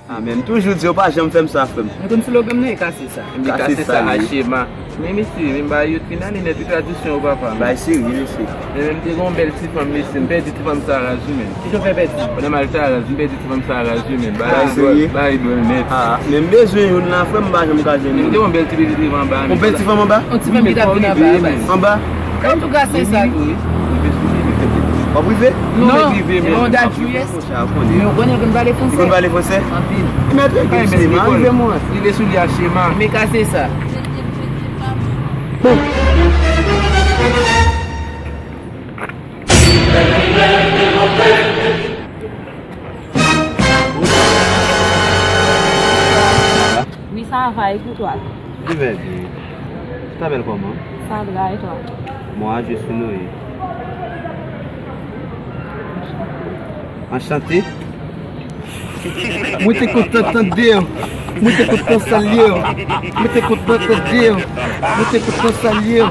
Ah, même toujours dire pas j'aime faire ça femme. Mwen kon slogan mwen e kase sa. Mwen kase sa a shema. Mwen misi, mwen ba yot finan e neti tradisyon ou papa. Bah sérieux c'est. Mwen te gon bel ti fam lisi, mwen pe di ti fam sa raju men. Ki jo fe bet? Mwen mal ta raju, mwen pe di ti fam sa raju men. Ba yi do net. Ah, même besoin yon la femme ba j'aime ka Mwen te gon bel ti bel ti fam ba. On bel ti femme en bas? On ti fam ki ta vina ba. En bas? En tout cas c'est ça. Pas privé? Non, date US. Mais on connaît qu'on va les foncer. On va aller foncer? En pile. Mais très moi. Il est sous les schéma. Mais casser ça. Oui, ça va, écoute toi. Je vais bien. Tu t'appelles comment? Sandra et toi? Moi, je suis Noé. Enchanté. Muito content de Deus. Muito content salio. Muito content de Deus. Muito content salio.